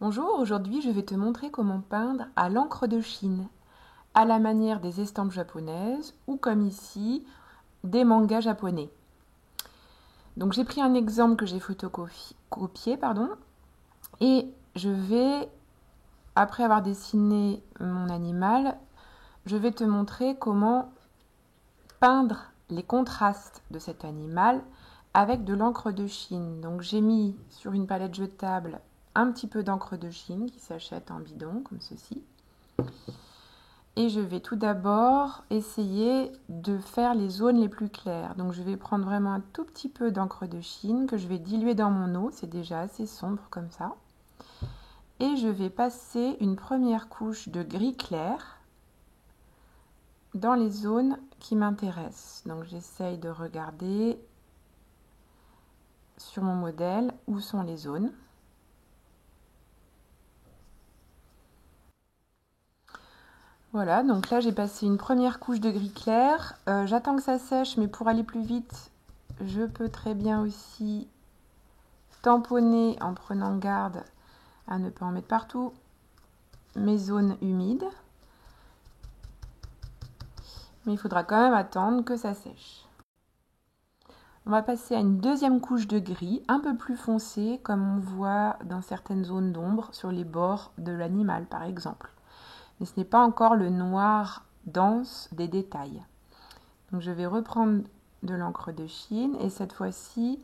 Bonjour, aujourd'hui je vais te montrer comment peindre à l'encre de Chine, à la manière des estampes japonaises ou comme ici, des mangas japonais. Donc j'ai pris un exemple que j'ai photocopié, et je vais, après avoir dessiné mon animal, je vais te montrer comment peindre les contrastes de cet animal avec de l'encre de Chine. Donc j'ai mis sur une palette jetable un petit peu d'encre de Chine qui s'achète en bidon comme ceci. Et je vais tout d'abord essayer de faire les zones les plus claires. Donc je vais prendre vraiment un tout petit peu d'encre de Chine que je vais diluer dans mon eau. C'est déjà assez sombre comme ça. Et je vais passer une première couche de gris clair dans les zones qui m'intéressent. Donc j'essaye de regarder sur mon modèle où sont les zones. Voilà, donc là j'ai passé une première couche de gris clair. J'attends que ça sèche, mais pour aller plus vite, je peux très bien aussi tamponner en prenant garde à ne pas en mettre partout mes zones humides. Mais il faudra quand même attendre que ça sèche. On va passer à une deuxième couche de gris, un peu plus foncé, comme on voit dans certaines zones d'ombre, sur les bords de l'animal par exemple. Mais ce n'est pas encore le noir dense des détails. Donc je vais reprendre de l'encre de Chine et cette fois-ci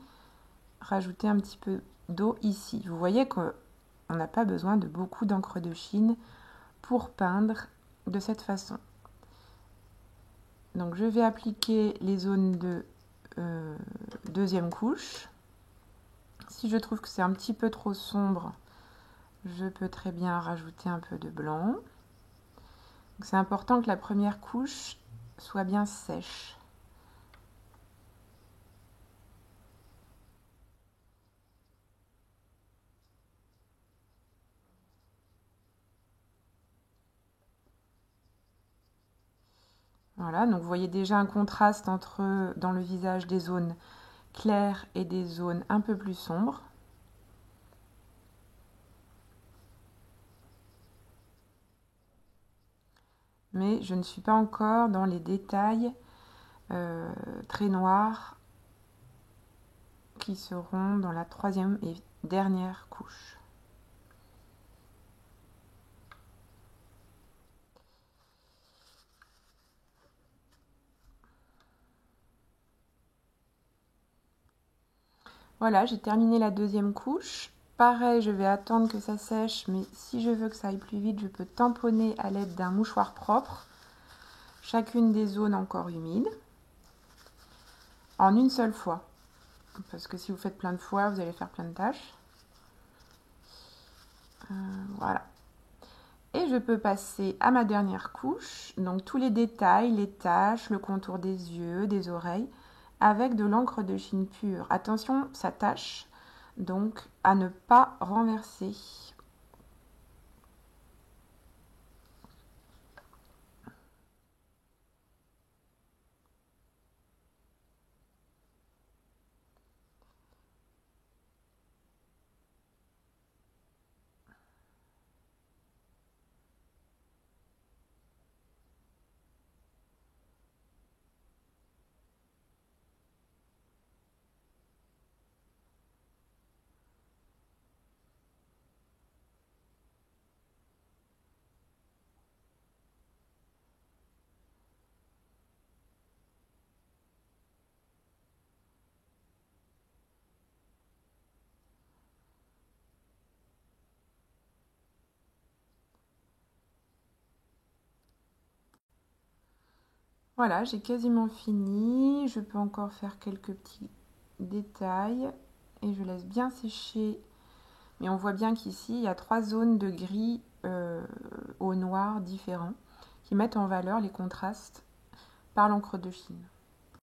rajouter un petit peu d'eau ici. Vous voyez qu'on n'a pas besoin de beaucoup d'encre de Chine pour peindre de cette façon. Donc je vais appliquer les zones de deuxième couche. Si je trouve que c'est un petit peu trop sombre, je peux très bien rajouter un peu de blanc. C'est important que la première couche soit bien sèche. Voilà, donc vous voyez déjà un contraste entre dans le visage des zones claires et des zones un peu plus sombres. Mais je ne suis pas encore dans les détails très noirs qui seront dans la troisième et dernière couche. Voilà, j'ai terminé la deuxième couche. Pareil, je vais attendre que ça sèche, mais si je veux que ça aille plus vite, je peux tamponner à l'aide d'un mouchoir propre chacune des zones encore humides en une seule fois. Parce que si vous faites plein de fois, vous allez faire plein de tâches. Voilà. Et je peux passer à ma dernière couche, donc tous les détails, les taches, le contour des yeux, des oreilles, avec de l'encre de Chine pure. Attention, ça tâche, donc à ne pas renverser. Voilà, j'ai quasiment fini. Je peux encore faire quelques petits détails et je laisse bien sécher. Mais on voit bien qu'ici, il y a 3 zones de gris au noir différents qui mettent en valeur les contrastes par l'encre de Chine.